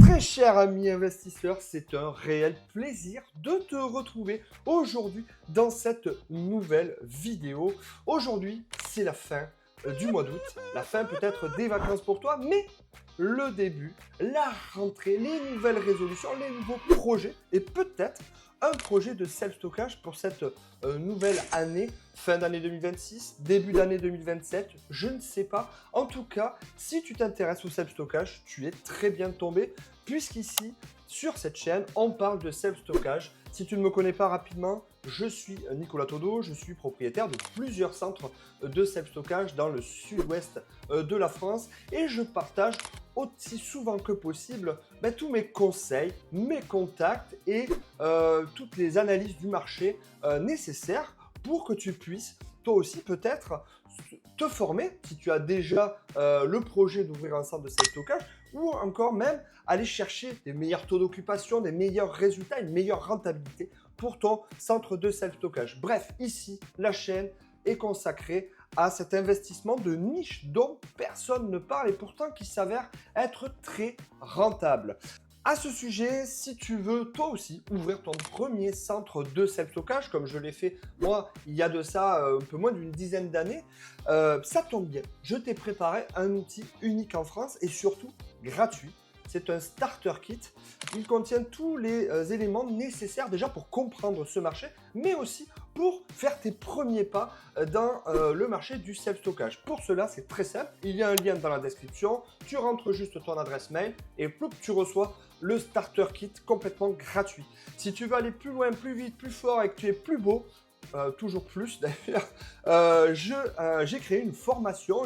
Très cher ami investisseur, c'est un réel plaisir de te retrouver aujourd'hui dans cette nouvelle vidéo. Aujourd'hui, c'est la fin du mois d'août, la fin peut-être des vacances pour toi, mais le début, la rentrée, les nouvelles résolutions, les nouveaux projets et peut-être un projet de self-stockage pour cette nouvelle année, fin d'année 2026, début d'année 2027, je ne sais pas. En tout cas, si tu t'intéresses au self-stockage, tu es très bien tombé, puisqu'ici, sur cette chaîne, on parle de self-stockage. Si tu ne me connais pas rapidement, je suis Nicolas Todo, je suis propriétaire de plusieurs centres de self-stockage dans le sud-ouest de la France et je partage aussi souvent que possible tous mes conseils, mes contacts et toutes les analyses du marché nécessaires pour que tu puisses toi aussi peut-être te former si tu as déjà le projet d'ouvrir un centre de self-stockage ou encore même aller chercher des meilleurs taux d'occupation, des meilleurs résultats, une meilleure rentabilité pour ton centre de self-stockage. Bref, ici, la chaîne est consacrée à cet investissement de niche dont personne ne parle et pourtant qui s'avère être très rentable. À ce sujet, si tu veux toi aussi ouvrir ton premier centre de self-stockage, comme je l'ai fait moi il y a de ça un peu moins d'une dizaine d'années, ça tombe bien. Je t'ai préparé un outil unique en France et surtout gratuit. C'est un starter kit. Il contient tous les éléments nécessaires déjà pour comprendre ce marché, mais aussi pour faire tes premiers pas dans le marché du self-stockage. Pour cela, c'est très simple. Il y a un lien dans la description. Tu rentres juste ton adresse mail et ploup, tu reçois le starter kit complètement gratuit. Si tu veux aller plus loin, plus vite, plus fort et que tu es plus beau, toujours plus d'ailleurs, j'ai créé une formation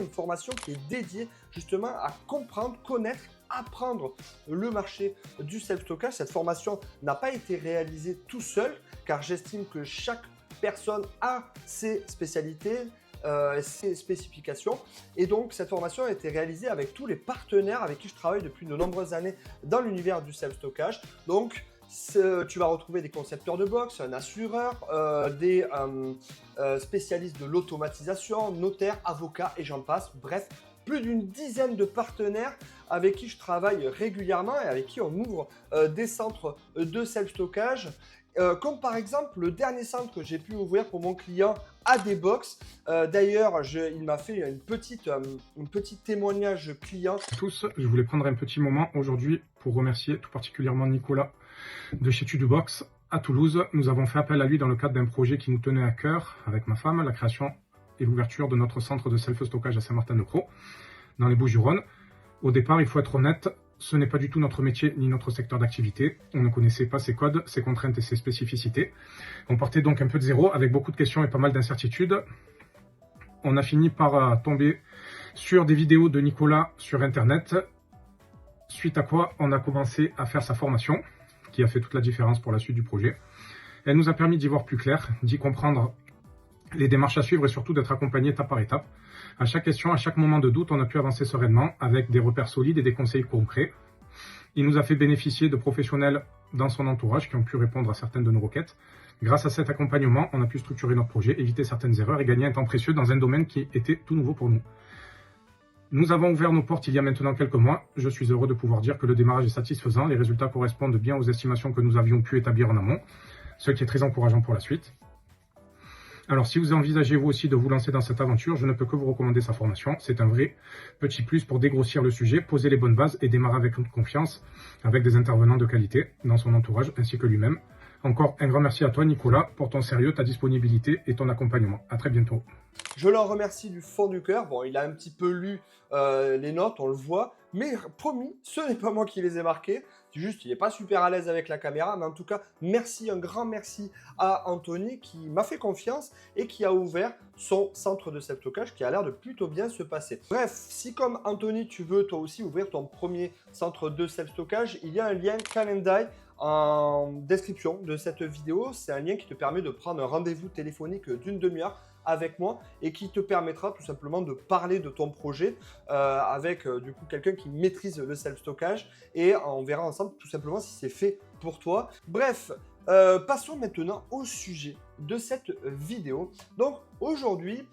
qui est dédiée justement à comprendre, connaître, apprendre le marché du self-stockage. Cette formation n'a pas été réalisée tout seul car j'estime que chaque personne a ses spécialités, ses spécifications et donc cette formation a été réalisée avec tous les partenaires avec qui je travaille depuis de nombreuses années dans l'univers du self-stockage. Donc tu vas retrouver des concepteurs de box, un assureur, des spécialistes de l'automatisation, notaires, avocats et j'en passe. Bref, plus d'une dizaine de partenaires avec qui je travaille régulièrement et avec qui on ouvre des centres de self-stockage. Comme par exemple le dernier centre que j'ai pu ouvrir pour mon client ADBox. D'ailleurs, il m'a fait une petite témoignage client. Tous, je voulais prendre un petit moment aujourd'hui pour remercier tout particulièrement Nicolas de chez Tudubox à Toulouse. Nous avons fait appel à lui dans le cadre d'un projet qui nous tenait à cœur avec ma femme, la création et l'ouverture de notre centre de self-stockage à Saint-Martin-de-Crau, dans les Bouches-du-Rhône. Au départ, il faut être honnête, ce n'est pas du tout notre métier ni notre secteur d'activité. On ne connaissait pas ses codes, ses contraintes et ses spécificités. On partait donc un peu de zéro avec beaucoup de questions et pas mal d'incertitudes. On a fini par tomber sur des vidéos de Nicolas sur Internet, suite à quoi on a commencé à faire sa formation, qui a fait toute la différence pour la suite du projet. Elle nous a permis d'y voir plus clair, d'y comprendre les démarches à suivre et surtout d'être accompagné étape par étape. À chaque question, à chaque moment de doute, on a pu avancer sereinement avec des repères solides et des conseils concrets. Il nous a fait bénéficier de professionnels dans son entourage qui ont pu répondre à certaines de nos requêtes. Grâce à cet accompagnement, on a pu structurer notre projet, éviter certaines erreurs et gagner un temps précieux dans un domaine qui était tout nouveau pour nous. Nous avons ouvert nos portes il y a maintenant quelques mois. Je suis heureux de pouvoir dire que le démarrage est satisfaisant. Les résultats correspondent bien aux estimations que nous avions pu établir en amont, ce qui est très encourageant pour la suite. Alors, si vous envisagez vous aussi de vous lancer dans cette aventure, je ne peux que vous recommander sa formation. C'est un vrai petit plus pour dégrossir le sujet, poser les bonnes bases et démarrer avec confiance, avec des intervenants de qualité dans son entourage ainsi que lui-même. Encore un grand merci à toi, Nicolas, pour ton sérieux, ta disponibilité et ton accompagnement. À très bientôt. Je l'en remercie du fond du cœur. Bon, il a un petit peu lu les notes, on le voit. Mais promis, ce n'est pas moi qui les ai marquées. C'est juste, il n'est pas super à l'aise avec la caméra. Mais en tout cas, merci, un grand merci à Anthony qui m'a fait confiance et qui a ouvert son centre de self-stockage qui a l'air de plutôt bien se passer. Bref, si comme Anthony, tu veux toi aussi ouvrir ton premier centre de self-stockage, il y a un lien Calendly en description de cette vidéo. C'est un lien qui te permet de prendre un rendez-vous téléphonique d'une demi-heure avec moi et qui te permettra tout simplement de parler de ton projet avec du coup quelqu'un qui maîtrise le self-stockage et on verra ensemble tout simplement si c'est fait pour toi. Bref, passons maintenant au sujet de cette vidéo. Donc aujourd'hui,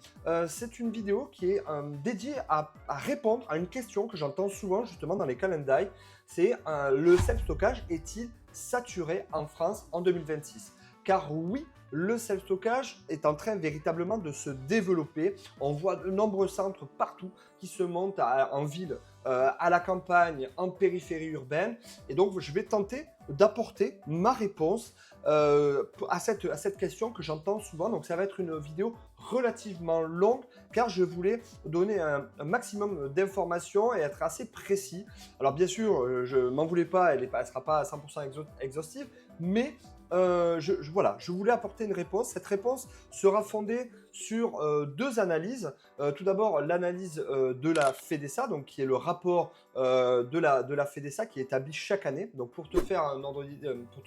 c'est une vidéo qui est dédiée à répondre à une question que j'entends souvent justement dans les calendars. C'est le self-stockage est-il saturé en France en 2026? Car oui, le self-stockage est en train véritablement de se développer. On voit de nombreux centres partout qui se montent en ville, à la campagne, en périphérie urbaine. Et donc, je vais tenter d'apporter ma réponse à cette question que j'entends souvent. Donc, ça va être une vidéo relativement longue car je voulais donner un maximum d'informations et être assez précis. Alors, bien sûr, je ne m'en voulais pas, elle ne sera pas à 100% exhaustive, mais voilà, je voulais apporter une réponse. Cette réponse sera fondée sur deux analyses. Tout d'abord, l'analyse de la FEDESA, donc qui est le rapport de la FEDESA qui est établi chaque année. Donc pour te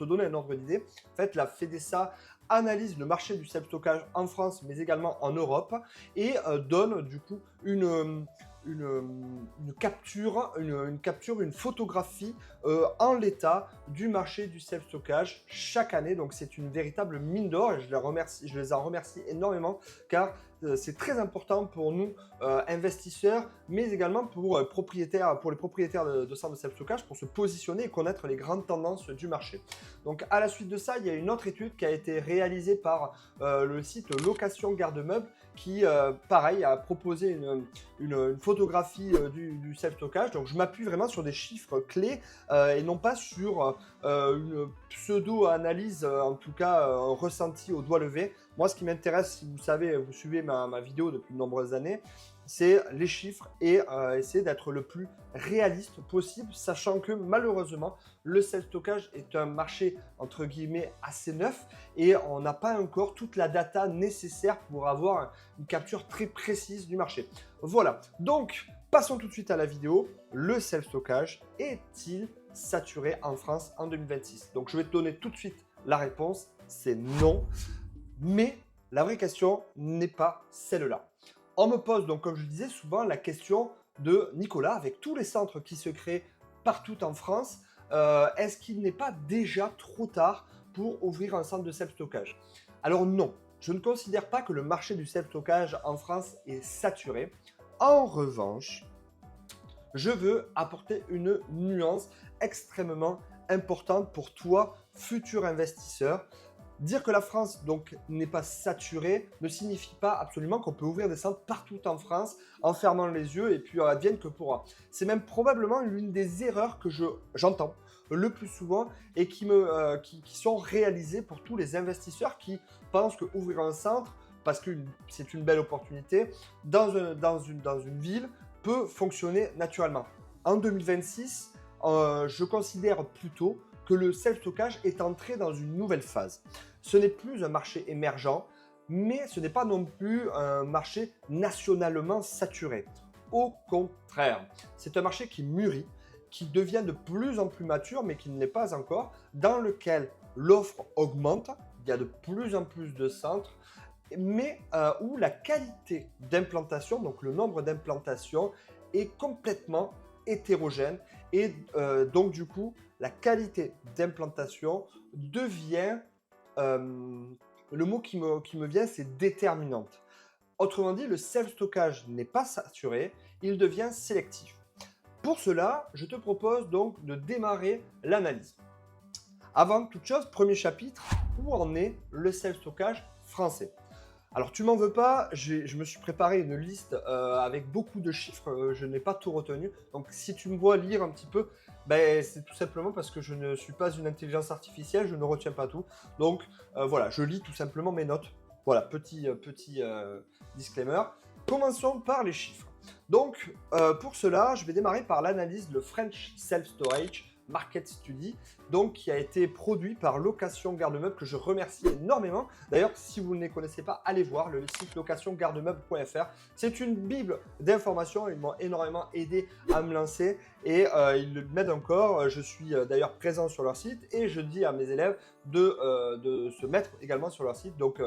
donner un ordre d'idée, en fait, la FEDESA analyse le marché du self-stockage en France, mais également en Europe, et donne du coup une capture, une photographie en l'état du marché du self-stockage chaque année. Donc c'est une véritable mine d'or et je les en remercie énormément car c'est très important pour nous investisseurs, mais également pour les propriétaires de centres de self-stockage pour se positionner et connaître les grandes tendances du marché. Donc à la suite de ça, il y a une autre étude qui a été réalisée par le site Location Garde-Meubles qui, pareil, a proposé une photographie du self-stockage. Donc je m'appuie vraiment sur des chiffres clés et non pas sur une pseudo-analyse, en tout cas ressentie au doigt levé. Moi, ce qui m'intéresse, si vous savez, vous suivez ma vidéo depuis de nombreuses années, c'est les chiffres et essayer d'être le plus réaliste possible, sachant que malheureusement, le self-stockage est un marché entre guillemets assez neuf et on n'a pas encore toute la data nécessaire pour avoir une capture très précise du marché. Voilà, donc passons tout de suite à la vidéo. Le self-stockage est-il saturé en France en 2026? Donc je vais te donner tout de suite la réponse, c'est non. Mais la vraie question n'est pas celle-là. On me pose donc, comme je le disais, souvent la question de Nicolas, avec tous les centres qui se créent partout en France, est-ce qu'il n'est pas déjà trop tard pour ouvrir un centre de self-stockage? Alors non, je ne considère pas que le marché du self-stockage en France est saturé. En revanche, je veux apporter une nuance extrêmement importante pour toi, futur investisseur. Dire que la France donc n'est pas saturée ne signifie pas absolument qu'on peut ouvrir des centres partout en France en fermant les yeux et puis advienne que pourra. C'est même probablement l'une des erreurs que j'entends le plus souvent et qui sont réalisées pour tous les investisseurs qui pensent qu'ouvrir un centre, parce que c'est une belle opportunité, dans une ville peut fonctionner naturellement. En 2026, je considère plutôt que le self-stockage est entré dans une nouvelle phase. Ce n'est plus un marché émergent, mais ce n'est pas non plus un marché nationalement saturé. Au contraire, c'est un marché qui mûrit, qui devient de plus en plus mature, mais qui ne l'est pas encore, dans lequel l'offre augmente, il y a de plus en plus de centres, mais où la qualité d'implantation, donc le nombre d'implantations, est complètement hétérogène et donc du coup la qualité d'implantation devient, le mot qui me vient, c'est déterminante. Autrement dit, le self-stockage n'est pas saturé, il devient sélectif. Pour cela, je te propose donc de démarrer l'analyse. Avant toute chose, premier chapitre, où en est le self-stockage français? Alors tu m'en veux pas, je me suis préparé une liste avec beaucoup de chiffres, je n'ai pas tout retenu. Donc si tu me vois lire un petit peu, ben, c'est tout simplement parce que je ne suis pas une intelligence artificielle, je ne retiens pas tout. Donc voilà, je lis tout simplement mes notes. Voilà, petit disclaimer. Commençons par les chiffres. Donc pour cela, je vais démarrer par l'analyse de French Self-Storage Market Study, donc qui a été produit par Location Garde-Meubles, que je remercie énormément. D'ailleurs, si vous ne les connaissez pas, allez voir le site locationgardemeubles.fr. C'est une bible d'informations, ils m'ont énormément aidé à me lancer et ils m'aident encore. Je suis d'ailleurs présent sur leur site et je dis à mes élèves de se mettre également sur leur site. Donc,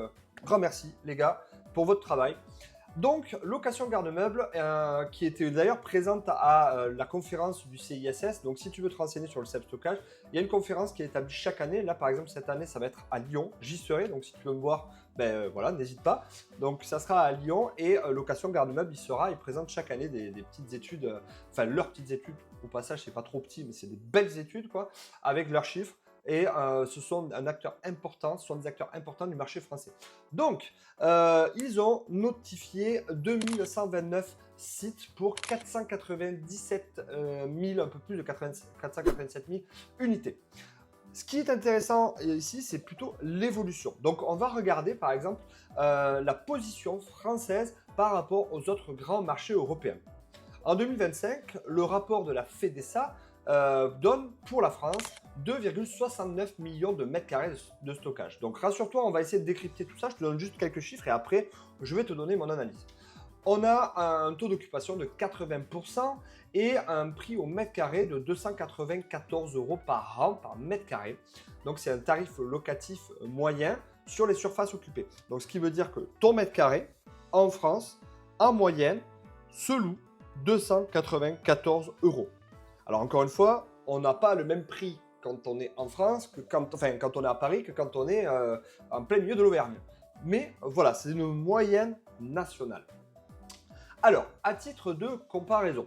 grand merci les gars pour votre travail. Donc, Location Garde-Meubles, qui était d'ailleurs présente à la conférence du CISS. Donc, si tu veux te renseigner sur le self-stockage, il y a une conférence qui est établie chaque année. Là, par exemple, cette année, ça va être à Lyon. J'y serai. Donc, si tu veux me voir, ben voilà, n'hésite pas. Donc, ça sera à Lyon et Location Garde-Meubles, il présente chaque année des petites études, enfin, leurs petites études. Au passage, c'est pas trop petit, mais c'est des belles études, quoi, avec leurs chiffres. Et ce sont des acteurs importants du marché français. Donc, ils ont notifié 2129 sites pour 497 000, un peu plus de 487 000 unités. Ce qui est intéressant ici, c'est plutôt l'évolution. Donc, on va regarder, par exemple, la position française par rapport aux autres grands marchés européens. En 2025, le rapport de la FEDESA donne pour la France 2,69 millions de mètres carrés de stockage. Donc rassure-toi, on va essayer de décrypter tout ça. Je te donne juste quelques chiffres et après, je vais te donner mon analyse. On a un taux d'occupation de 80% et un prix au mètre carré de 294 € par an par mètre carré. Donc c'est un tarif locatif moyen sur les surfaces occupées. Donc ce qui veut dire que ton mètre carré en France, en moyenne, se loue 294 €. Alors encore une fois, on n'a pas le même prix quand on est en France que quand on est à Paris que quand on est en plein milieu de l'Auvergne. Mais voilà, c'est une moyenne nationale. Alors, à titre de comparaison,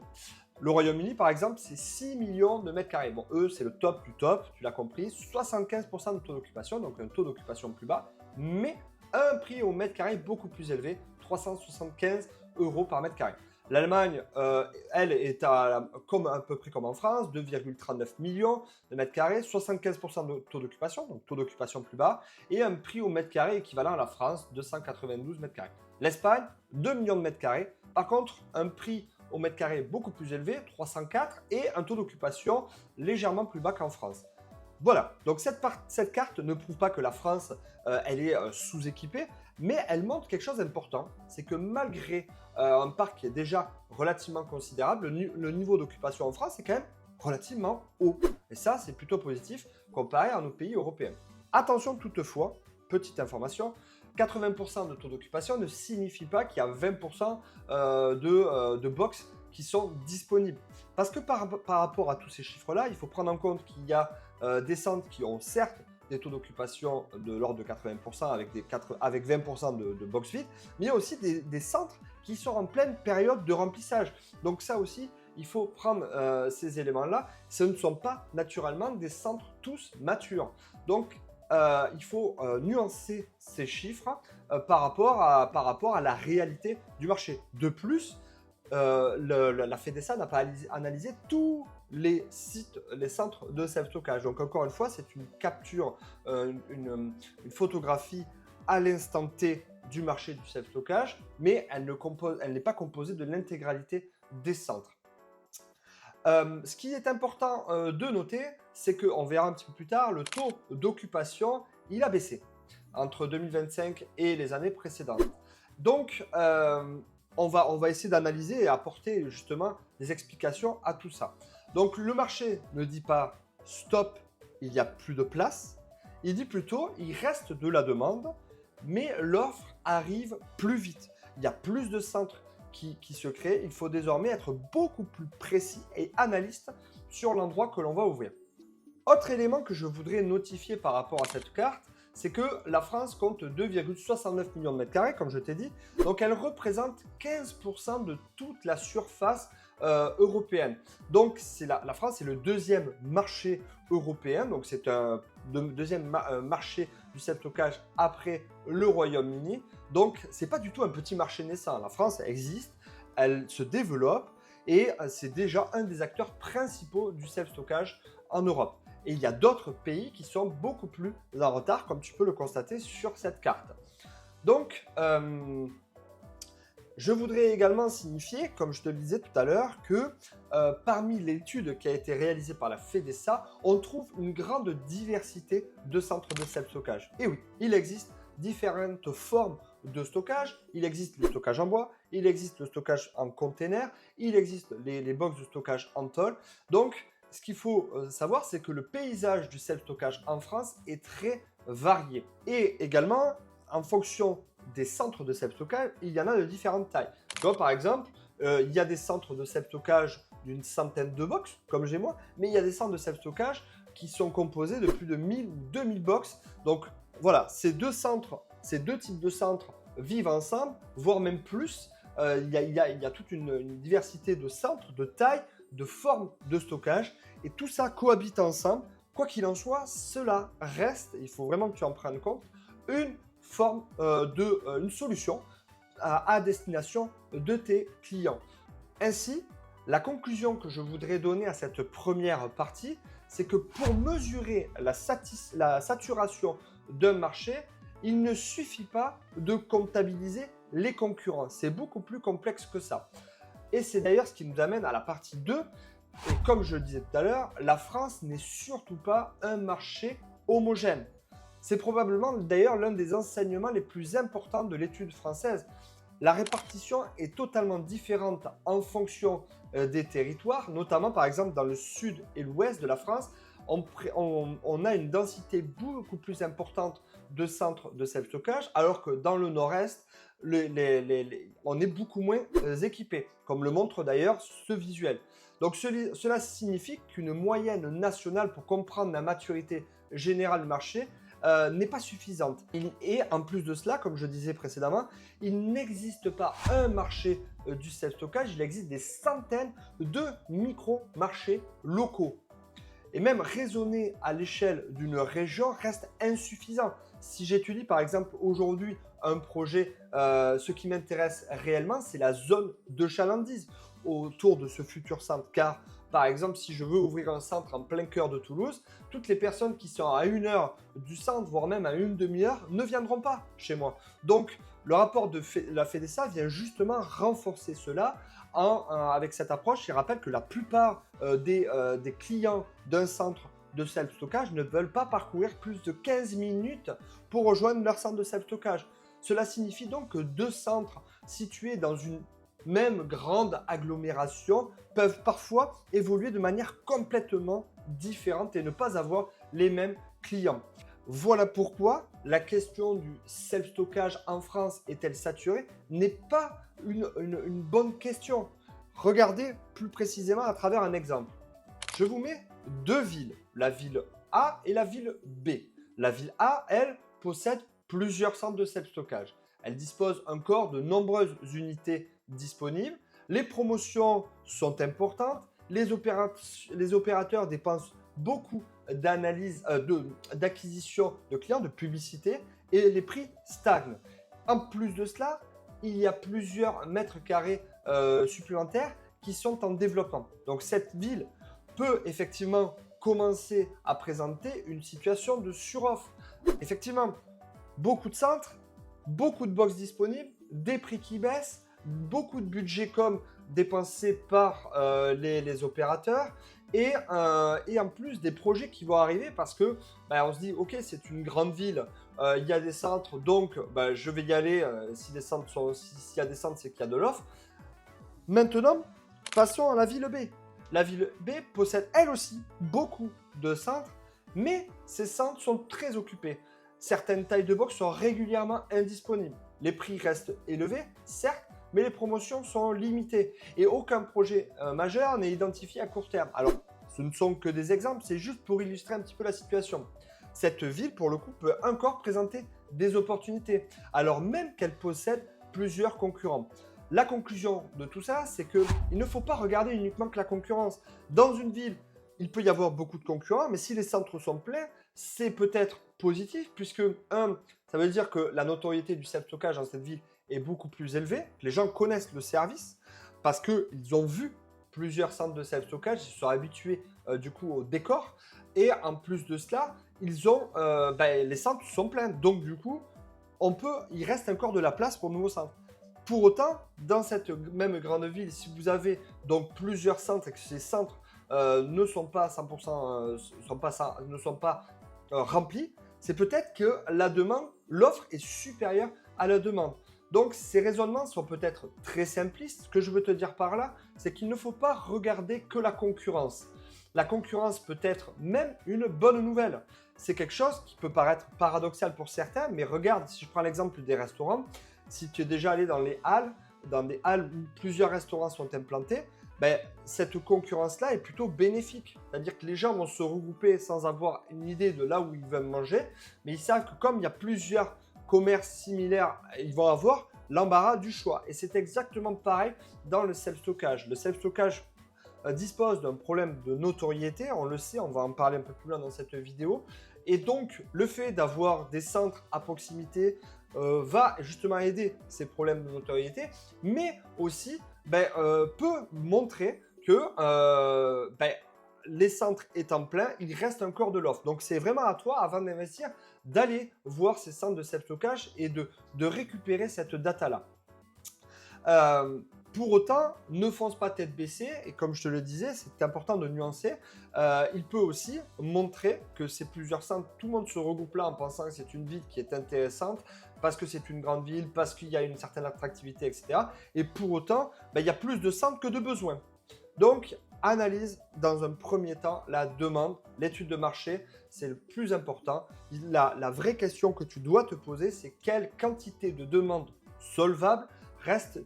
le Royaume-Uni, par exemple, c'est 6 millions de mètres carrés. Bon, eux, c'est le top du top, tu l'as compris, 75% de taux d'occupation, donc un taux d'occupation plus bas, mais un prix au mètre carré beaucoup plus élevé, 375 € par mètre carré. L'Allemagne, elle, est à peu près comme en France, 2,39 millions de mètres carrés, 75% de taux d'occupation, donc taux d'occupation plus bas, et un prix au mètre carré équivalent à la France, 292 mètres carrés. L'Espagne, 2 millions de mètres carrés, par contre, un prix au mètre carré beaucoup plus élevé, 304, et un taux d'occupation légèrement plus bas qu'en France. Voilà, donc cette carte ne prouve pas que la France, elle est sous-équipée, mais elle montre quelque chose d'important, c'est que malgré un parc qui est déjà relativement considérable, le niveau d'occupation en France est quand même relativement haut. Et ça, c'est plutôt positif comparé à nos pays européens. Attention toutefois, petite information, 80% de taux d'occupation ne signifie pas qu'il y a 20% de box qui sont disponibles. Parce que par rapport à tous ces chiffres-là, il faut prendre en compte qu'il y a des centres qui ont certes des taux d'occupation de l'ordre de 80% avec 20% de box vide, mais il y a aussi des centres qui sont en pleine période de remplissage. Donc ça aussi, il faut prendre ces éléments-là. Ce ne sont pas naturellement des centres tous matures. Donc il faut nuancer ces chiffres par rapport à la réalité du marché. De plus, la FEDESA n'a pas analysé tous les sites, les centres de self-stockage. Donc encore une fois, c'est une capture, une photographie à l'instant T du marché du self-stockage, mais elle n'est pas composée de l'intégralité des centres. Ce qui est important de noter, c'est qu'on verra un petit peu plus tard, le taux d'occupation, il a baissé entre 2025 et les années précédentes. Donc, on va essayer d'analyser et apporter justement des explications à tout ça. Donc, le marché ne dit pas « stop, il n'y a plus de place ». Il dit plutôt « il reste de la demande, mais l'offre arrive plus vite ». Il y a plus de centres qui se créent. Il faut désormais être beaucoup plus précis et analyste sur l'endroit que l'on va ouvrir. Autre élément que je voudrais notifier par rapport à cette carte, c'est que la France compte 2,69 millions de mètres carrés, comme je t'ai dit. Donc, elle représente 15% de toute la surface européenne. Donc, la France est le deuxième marché européen. Donc, c'est un deuxième marché du self-stockage après le Royaume-Uni. Donc, ce n'est pas du tout un petit marché naissant. La France existe, elle se développe et c'est déjà un des acteurs principaux du self-stockage en Europe. Et il y a d'autres pays qui sont beaucoup plus en retard, comme tu peux le constater sur cette carte. Donc, je voudrais également signifier, comme je te le disais tout à l'heure, que parmi l'étude qui a été réalisée par la FEDESA, on trouve une grande diversité de centres de self-stockage. Et oui, il existe différentes formes de stockage. Il existe le stockage en bois, il existe le stockage en container, il existe les box de stockage en tôle. Donc, ce qu'il faut savoir, c'est que le paysage du self-stockage en France est très varié. Et également, en fonction des centres de self-stockage, il y en a de différentes tailles. Tu vois, par exemple, il y a des centres de self-stockage d'une centaine de box, comme j'ai moi, mais il y a des centres de self-stockage qui sont composés de plus de 1000 ou 2000 box. Donc voilà, ces deux types de centres vivent ensemble, voire même plus. Il y a toute une diversité de centres, de tailles, de formes de stockage, et tout ça cohabite ensemble. Quoi qu'il en soit, cela reste, il faut vraiment que tu en prennes compte, une forme une solution à destination de tes clients. Ainsi, la conclusion que je voudrais donner à cette première partie, c'est que pour mesurer la saturation d'un marché, il ne suffit pas de comptabiliser les concurrents. C'est beaucoup plus complexe que ça. Et c'est d'ailleurs ce qui nous amène à la partie 2. Et comme je le disais tout à l'heure, la France n'est surtout pas un marché homogène. C'est probablement d'ailleurs l'un des enseignements les plus importants de l'étude française. La répartition est totalement différente en fonction des territoires, notamment par exemple dans le sud et l'ouest de la France, on a une densité beaucoup plus importante de centres de self-stockage, alors que dans le nord-est, on est beaucoup moins équipé, comme le montre d'ailleurs ce visuel. Donc cela signifie qu'une moyenne nationale pour comprendre la maturité générale du marché n'est pas suffisante. Et en plus de cela, comme je disais précédemment, il n'existe pas un marché du self-stockage, il existe des centaines de micro-marchés locaux. Et même raisonner à l'échelle d'une région reste insuffisant. Si j'étudie par exemple aujourd'hui un projet, ce qui m'intéresse réellement, c'est la zone de chalandise autour de ce futur centre. Car par exemple, si je veux ouvrir un centre en plein cœur de Toulouse, toutes les personnes qui sont à 1 heure du centre, voire même à une demi-heure, ne viendront pas chez moi. Donc, le rapport de la FEDESA vient justement renforcer cela avec cette approche. Il rappelle que la plupart des clients d'un centre de self-stockage ne veulent pas parcourir plus de 15 minutes pour rejoindre leur centre de self-stockage. Cela signifie donc que deux centres situés dans une même grande agglomération peuvent parfois évoluer de manière complètement différente et ne pas avoir les mêmes clients. Voilà pourquoi la question du self-stockage en France est-elle saturée n'est pas une bonne question. Regardez plus précisément à travers un exemple. Je vous mets deux villes, la ville A et la ville B. La ville A, elle, possède plusieurs centres de self-stockage. Elle dispose encore de nombreuses unités disponibles. Les promotions sont importantes. Les opérateurs dépensent beaucoup d'acquisition de clients, de publicité, et les prix stagnent. En plus de cela, il y a plusieurs mètres carrés supplémentaires qui sont en développement. Donc cette ville peut effectivement commencer à présenter une situation de suroffre. Effectivement, beaucoup de centres, beaucoup de box disponibles, des prix qui baissent, beaucoup de budget com dépensés par les opérateurs et en plus des projets qui vont arriver parce que on se dit ok, c'est une grande ville, il y a des centres, donc je vais y aller. S'il y a des centres, c'est qu'il y a de l'offre. Maintenant, passons à la ville B. La ville B possède elle aussi beaucoup de centres, mais ces centres sont très occupés. Certaines tailles de box sont régulièrement indisponibles. Les prix restent élevés, certes, mais les promotions sont limitées et aucun projet majeur n'est identifié à court terme. Alors, ce ne sont que des exemples, c'est juste pour illustrer un petit peu la situation. Cette ville, pour le coup, peut encore présenter des opportunités, alors même qu'elle possède plusieurs concurrents. La conclusion de tout ça, c'est qu'il ne faut pas regarder uniquement que la concurrence. Dans une ville, il peut y avoir beaucoup de concurrents, mais si les centres sont pleins, c'est peut-être positif, puisque, ça veut dire que la notoriété du self-stockage dans cette ville est beaucoup plus élevée. Les gens connaissent le service parce qu'ils ont vu plusieurs centres de self-stockage, ils se sont habitués du coup au décor. Et en plus de cela, les centres sont pleins. Donc du coup, il reste encore de la place pour de nouveaux centres. Pour autant, dans cette même grande ville, si vous avez donc plusieurs centres et que ces centres ne sont pas 100%, ne sont pas remplis, c'est peut-être que l'offre est supérieure à la demande. Donc ces raisonnements sont peut-être très simplistes. Ce que je veux te dire par là, c'est qu'il ne faut pas regarder que la concurrence. la concurrence peut être même une bonne nouvelle. C'est quelque chose qui peut paraître paradoxal pour certains, mais regarde, si je prends l'exemple des restaurants, si tu es déjà allé dans des halles où plusieurs restaurants sont implantés, ben, cette concurrence-là est plutôt bénéfique. C'est-à-dire que les gens vont se regrouper sans avoir une idée de là où ils veulent manger, mais ils savent que comme il y a plusieurs commerces similaires, ils vont avoir l'embarras du choix. Et c'est exactement pareil dans le self-stockage. Le self-stockage dispose d'un problème de notoriété, on le sait, on va en parler un peu plus loin dans cette vidéo. Et donc, le fait d'avoir des centres à proximité va justement aider ces problèmes de notoriété, mais aussi peut montrer que les centres étant pleins, il reste encore de l'offre. Donc, c'est vraiment à toi, avant d'investir, d'aller voir ces centres de self-stockage et de récupérer cette data-là. Pour autant, ne fonce pas tête baissée, et comme je te le disais, c'est important de nuancer. Il peut aussi montrer que c'est plusieurs centres, tout le monde se regroupe là en pensant que c'est une ville qui est intéressante, parce que c'est une grande ville, parce qu'il y a une certaine attractivité, etc. Et pour autant, il y a plus de centres que de besoins. Donc, analyse dans un premier temps la demande, l'étude de marché, c'est le plus important. La vraie question que tu dois te poser, c'est quelle quantité de demandes solvables reste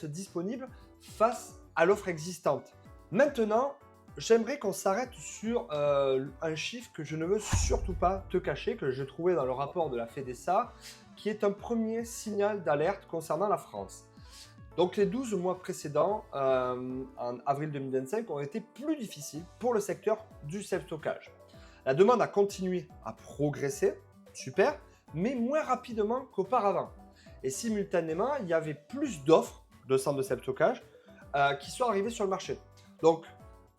disponible face à l'offre existante. Maintenant, j'aimerais qu'on s'arrête sur un chiffre que je ne veux surtout pas te cacher, que j'ai trouvé dans le rapport de la FEDESA, qui est un premier signal d'alerte concernant la France. Donc les 12 mois précédents, en avril 2025, ont été plus difficiles pour le secteur du self-stockage. La demande a continué à progresser, super, mais moins rapidement qu'auparavant. Et simultanément, il y avait plus d'offres de centres de self-stockage qui sont arrivées sur le marché. Donc,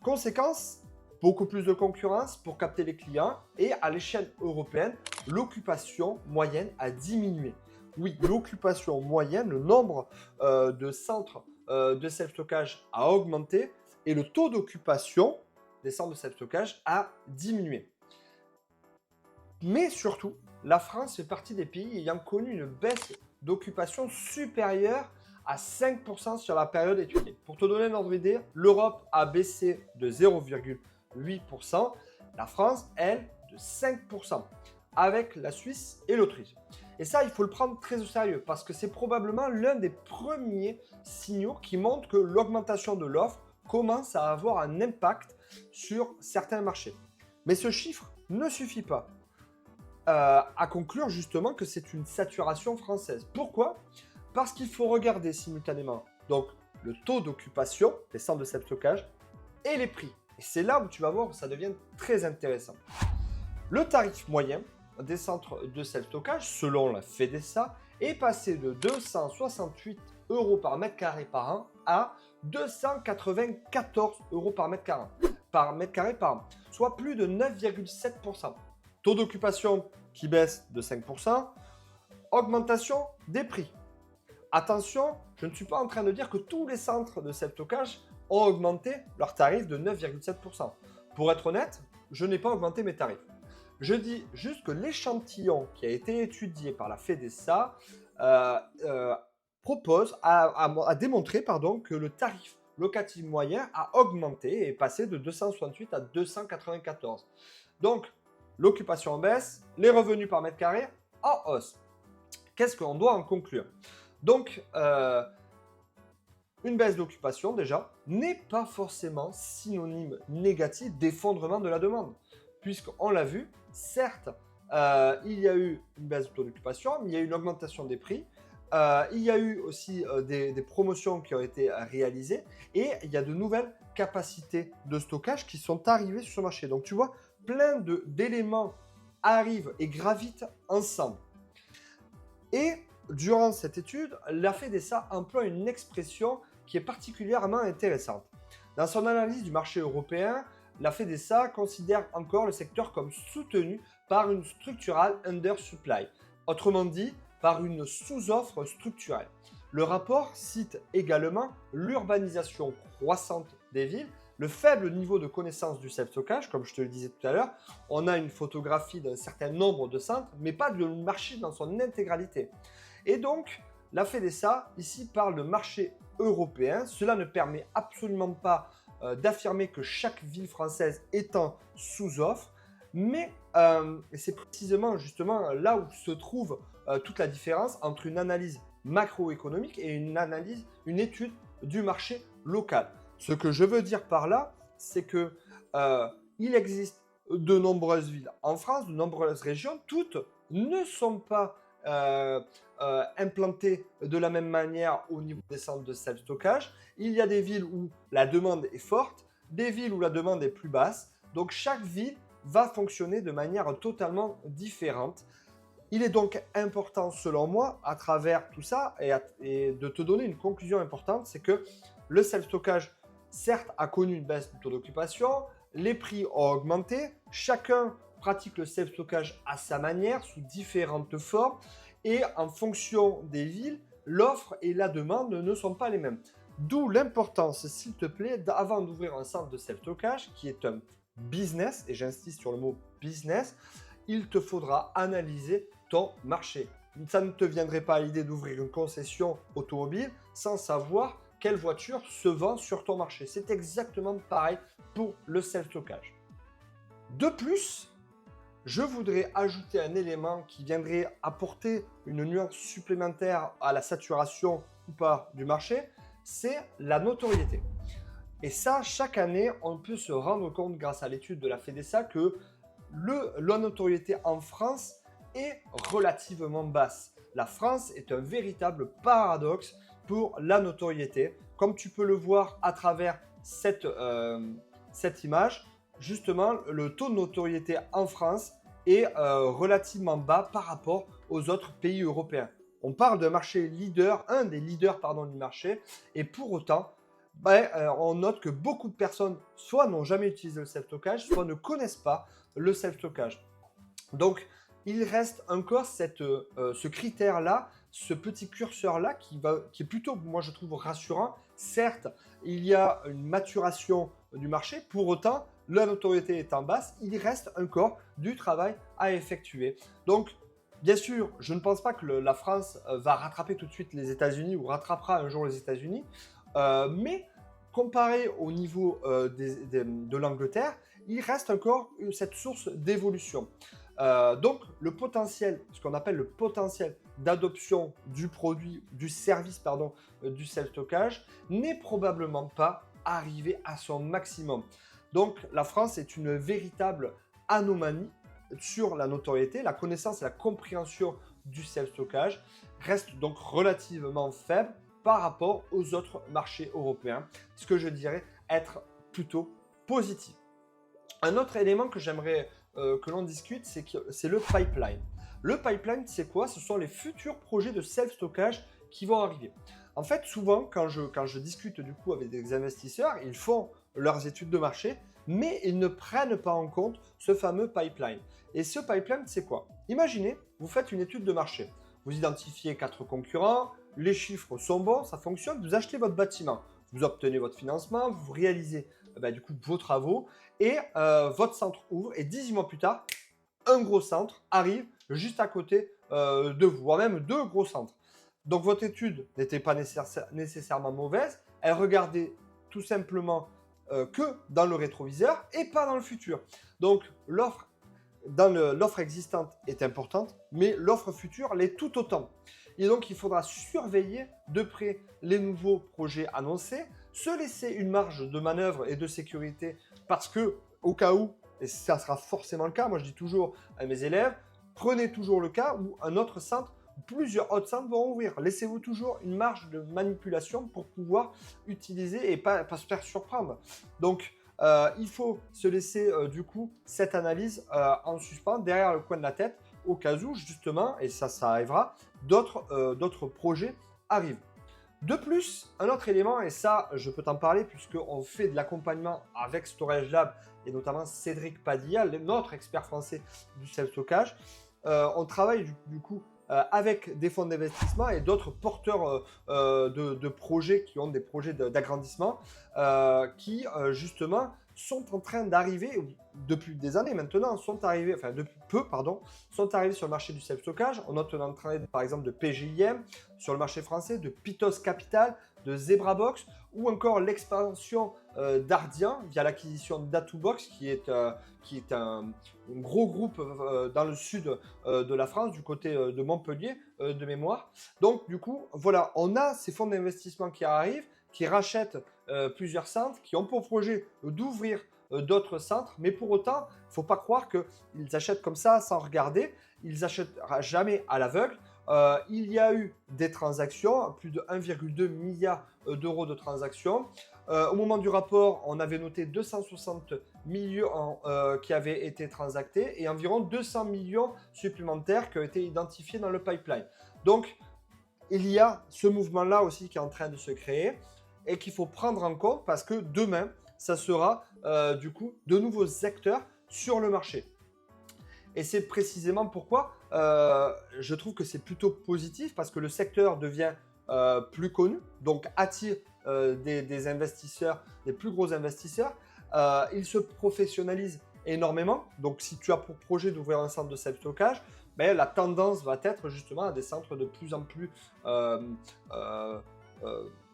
conséquence, beaucoup plus de concurrence pour capter les clients et à l'échelle européenne, l'occupation moyenne a diminué. Oui, l'occupation moyenne, le nombre de centres de self-stockage a augmenté et le taux d'occupation des centres de self-stockage a diminué. Mais surtout, la France fait partie des pays ayant connu une baisse d'occupation supérieure à 5% sur la période étudiée. Pour te donner un ordre d'idée, l'Europe a baissé de 0,8%, la France, elle, de 5%, avec la Suisse et l'Autriche. Et ça, il faut le prendre très au sérieux parce que c'est probablement l'un des premiers signaux qui montrent que l'augmentation de l'offre commence à avoir un impact sur certains marchés. Mais ce chiffre ne suffit pas à conclure justement que c'est une saturation française. Pourquoi ? Parce qu'il faut regarder simultanément donc, le taux d'occupation des centres de self-stockage et les prix. Et c'est là où tu vas voir que ça devient très intéressant. Le tarif moyen des centres de self-stockage, selon la FEDESA, est passé de 268 € par mètre carré par an à 294 € par mètre carré par an, soit plus de 9,7%. Taux d'occupation qui baisse de 5%, augmentation des prix. Attention, je ne suis pas en train de dire que tous les centres de self-stockage ont augmenté leur tarif de 9,7%. Pour être honnête, je n'ai pas augmenté mes tarifs. Je dis juste que l'échantillon qui a été étudié par la FEDESA a démontré que le tarif locatif moyen a augmenté et est passé de 268 à 294. Donc, l'occupation en baisse, les revenus par mètre carré en hausse. Qu'est-ce qu'on doit en conclure ? Donc, une baisse d'occupation, déjà, n'est pas forcément synonyme négatif d'effondrement de la demande. Puisqu'on l'a vu, certes, il y a eu une baisse de taux d'occupation, mais il y a eu une augmentation des prix. Il y a eu aussi des promotions qui ont été réalisées et il y a de nouvelles capacités de stockage qui sont arrivées sur ce marché. Donc, tu vois, plein d'éléments arrivent et gravitent ensemble. Et durant cette étude, la FEDESA emploie une expression qui est particulièrement intéressante. Dans son analyse du marché européen, la FEDESA considère encore le secteur comme soutenu par une structural undersupply, autrement dit, par une sous-offre structurelle. Le rapport cite également l'urbanisation croissante des villes, le faible niveau de connaissance du self-stockage, comme je te le disais tout à l'heure. On a une photographie d'un certain nombre de centres, mais pas du marché dans son intégralité. Et donc, la FEDESA, ici, parle de marché européen. Cela ne permet absolument pas d'affirmer que chaque ville française est en sous-offre, mais c'est précisément justement là où se trouve toute la différence entre une analyse macroéconomique et une étude du marché local. Ce que je veux dire par là, c'est que il existe de nombreuses villes en France, de nombreuses régions, toutes ne sont pas implantées de la même manière au niveau des centres de self-stockage. Il y a des villes où la demande est forte, des villes où la demande est plus basse. Donc chaque ville va fonctionner de manière totalement différente. Il est donc important, selon moi, à travers tout ça, et de te donner une conclusion importante, c'est que le self-stockage, certes, a connu une baisse du taux d'occupation, les prix ont augmenté, chacun pratique le self-stockage à sa manière, sous différentes formes, et en fonction des villes, l'offre et la demande ne sont pas les mêmes. D'où l'importance, s'il te plaît, avant d'ouvrir un centre de self-stockage, qui est un business, et j'insiste sur le mot business, il te faudra analyser ton marché. Ça ne te viendrait pas à l'idée d'ouvrir une concession automobile sans savoir quelle voiture se vend sur ton marché. C'est exactement pareil pour le self-stockage. De plus, je voudrais ajouter un élément qui viendrait apporter une nuance supplémentaire à la saturation ou pas du marché, c'est la notoriété. Et ça, chaque année, on peut se rendre compte grâce à l'étude de la FEDESA que la notoriété en France est relativement basse. La France est un véritable paradoxe pour la notoriété. Comme tu peux le voir à travers cette image, justement, le taux de notoriété en France est relativement bas par rapport aux autres pays européens. On parle d'un marché leader, un des leaders du marché, et pour autant, on note que beaucoup de personnes soit n'ont jamais utilisé le self-stockage, soit ne connaissent pas le self-stockage. Donc, il reste encore ce critère-là, ce petit curseur-là qui est plutôt, moi je trouve, rassurant. Certes, il y a une maturation du marché, pour autant, la notoriété étant basse, il reste encore du travail à effectuer. Donc, bien sûr, je ne pense pas que la France va rattraper tout de suite les États-Unis ou rattrapera un jour les États-Unis, mais comparé au niveau de l'Angleterre, il reste encore cette source d'évolution. Donc, le potentiel, ce qu'on appelle le potentiel d'adoption du produit, du service, du self-stockage, n'est probablement pas arrivé à son maximum. Donc, la France est une véritable anomalie sur la notoriété. La connaissance et la compréhension du self-stockage restent donc relativement faibles par rapport aux autres marchés européens, ce que je dirais être plutôt positif. Un autre élément que j'aimerais que l'on discute, c'est le pipeline. Le pipeline, c'est quoi? Ce sont les futurs projets de self-stockage qui vont arriver. En fait, souvent, quand je discute du coup avec des investisseurs, ils font leurs études de marché, mais ils ne prennent pas en compte ce fameux pipeline. Et ce pipeline, c'est quoi? Imaginez, vous faites une étude de marché. Vous identifiez 4 concurrents, les chiffres sont bons, ça fonctionne, vous achetez votre bâtiment, vous obtenez votre financement, vous réalisez du coup vos travaux et votre centre ouvre et 18 mois plus tard, un gros centre arrive juste à côté de vous, voire même 2 gros centres. Donc votre étude n'était pas nécessairement mauvaise, elle regardait tout simplement que dans le rétroviseur et pas dans le futur. Donc l'offre existante est importante, mais l'offre future l'est tout autant. Et donc, il faudra surveiller de près les nouveaux projets annoncés, se laisser une marge de manœuvre et de sécurité parce que, au cas où, et ça sera forcément le cas, moi je dis toujours à mes élèves, prenez toujours le cas où un autre centre, plusieurs autres centres vont ouvrir. Laissez-vous toujours une marge de manipulation pour pouvoir utiliser et pas se faire surprendre. Donc, il faut se laisser du coup cette analyse en suspens derrière le coin de la tête au cas où justement, et ça arrivera, d'autres projets arrivent. De plus, un autre élément, et ça je peux t'en parler puisqu'on fait de l'accompagnement avec Storage Lab et notamment Cédric Padilla, notre expert français du self-stockage, on travaille du coup avec des fonds d'investissement et d'autres porteurs de projets qui ont des projets d'agrandissement qui justement sont en train d'arriver depuis des années maintenant, depuis peu, sont arrivés sur le marché du self-stockage. On est en train par exemple de PGIM sur le marché français, de Pitos Capital, de ZebraBox ou encore l'expansion d'Ardian via l'acquisition d'A2Box, qui est un gros groupe dans le sud de la France, du côté de Montpellier, de mémoire. Donc, du coup, voilà, on a ces fonds d'investissement qui arrivent, qui rachètent plusieurs centres, qui ont pour projet d'ouvrir d'autres centres, mais pour autant, il ne faut pas croire qu'ils achètent comme ça sans regarder. Ils n'achètent jamais à l'aveugle. Il y a eu des transactions, plus de 1,2 milliard d'euros de transactions. Au moment du rapport, on avait noté 260 millions qui avaient été transactés et environ 200 millions supplémentaires qui ont été identifiés dans le pipeline. Donc, il y a ce mouvement-là aussi qui est en train de se créer et qu'il faut prendre en compte parce que demain, ça sera du coup de nouveaux acteurs sur le marché. Et c'est précisément pourquoi je trouve que c'est plutôt positif parce que le secteur devient plus connu, donc attire des investisseurs, des plus gros investisseurs. Il se professionnalise énormément. Donc, si tu as pour projet d'ouvrir un centre de self-stockage, ben, la tendance va être justement à des centres de plus en plus,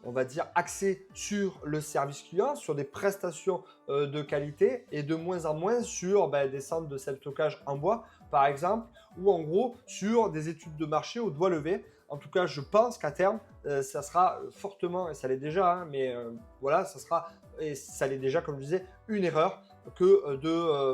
on va dire, axés sur le service client, sur des prestations de qualité et de moins en moins sur des centres de self-stockage en bois, par exemple, ou en gros sur des études de marché au doigt levé. En tout cas, je pense qu'à terme, ça sera fortement, et ça l'est déjà, hein, mais voilà, ça sera, et ça l'est déjà, comme je disais, une erreur que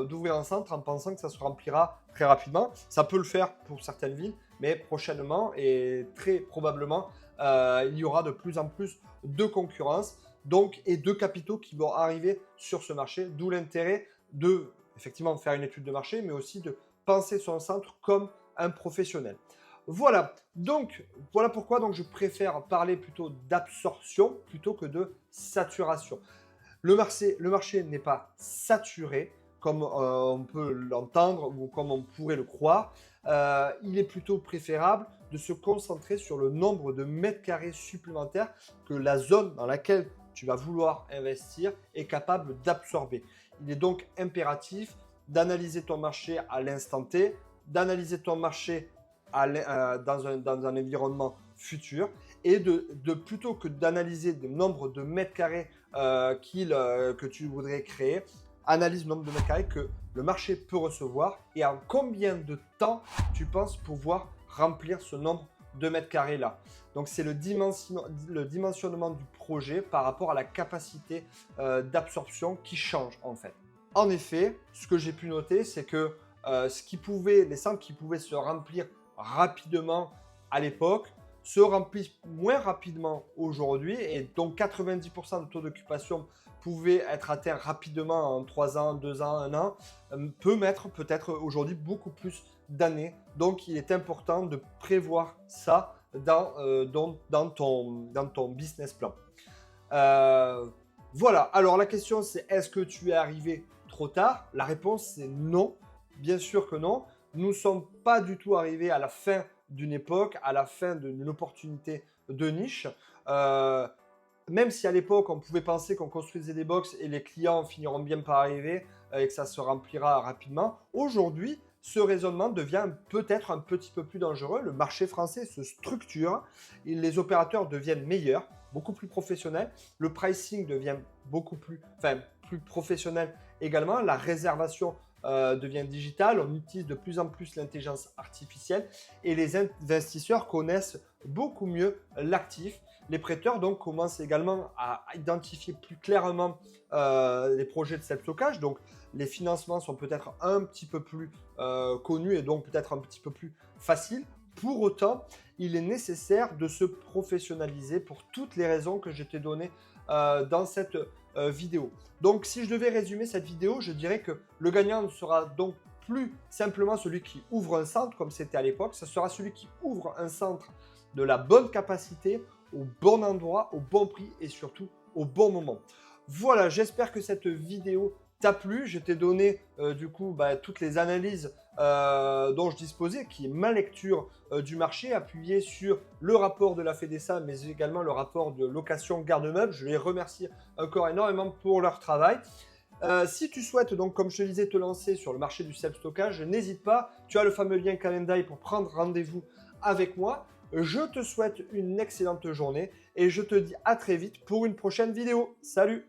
d'ouvrir un centre en pensant que ça se remplira très rapidement. Ça peut le faire pour certaines villes, mais prochainement et très probablement, il y aura de plus en plus de concurrence donc, et de capitaux qui vont arriver sur ce marché, d'où l'intérêt de effectivement faire une étude de marché, mais aussi de penser son centre comme un professionnel. Voilà, donc voilà pourquoi donc, je préfère parler plutôt d'absorption plutôt que de saturation. Le marché n'est pas saturé comme on peut l'entendre ou comme on pourrait le croire. Il est plutôt préférable de se concentrer sur le nombre de mètres carrés supplémentaires que la zone dans laquelle tu vas vouloir investir est capable d'absorber. Il est donc impératif d'analyser ton marché à l'instant T, d'analyser ton marché dans un environnement futur et de plutôt que d'analyser le nombre de mètres carrés que tu voudrais créer, analyse le nombre de mètres carrés que le marché peut recevoir et en combien de temps tu penses pouvoir remplir ce nombre de mètres carrés là. Donc c'est le dimensionnement du projet par rapport à la capacité d'absorption qui change en fait. En effet, ce que j'ai pu noter, c'est que les centres qui pouvaient se remplir rapidement à l'époque se remplissent moins rapidement aujourd'hui et donc 90% de taux d'occupation pouvait être atteint rapidement en 3 ans, 2 ans, 1 an, peut mettre peut-être aujourd'hui beaucoup plus d'années. Donc il est important de prévoir ça dans ton business plan. Voilà, alors la question c'est est-ce que tu es arrivé trop tard? La réponse c'est non, bien sûr que non. Nous ne sommes pas du tout arrivés à la fin d'une époque, à la fin d'une opportunité de niche. Même si à l'époque, on pouvait penser qu'on construisait des box et les clients finiront bien par arriver et que ça se remplira rapidement, aujourd'hui, ce raisonnement devient peut-être un petit peu plus dangereux. Le marché français se structure, et les opérateurs deviennent meilleurs, beaucoup plus professionnels. Le pricing devient plus professionnel également. La réservation devient digitale, on utilise de plus en plus l'intelligence artificielle et les investisseurs connaissent beaucoup mieux l'actif. Les prêteurs donc commencent également à identifier plus clairement les projets de self-stockage. Donc les financements sont peut-être un petit peu plus connus et donc peut-être un petit peu plus faciles. Pour autant, il est nécessaire de se professionnaliser pour toutes les raisons que je t'ai données dans cette vidéo. Donc si je devais résumer cette vidéo, je dirais que le gagnant ne sera donc plus simplement celui qui ouvre un centre comme c'était à l'époque, ce sera celui qui ouvre un centre de la bonne capacité, au bon endroit, au bon prix et surtout au bon moment. Voilà, j'espère que cette vidéo t'a plu. Je t'ai donné du coup toutes les analyses dont je disposais, qui est ma lecture du marché, appuyée sur le rapport de la FEDESA, mais également le rapport de location garde-meubles. Je les remercie encore énormément pour leur travail. Si tu souhaites donc, comme je te disais, te lancer sur le marché du self-stockage, n'hésite pas. Tu as le fameux lien Calendly pour prendre rendez-vous avec moi. Je te souhaite une excellente journée et je te dis à très vite pour une prochaine vidéo. Salut!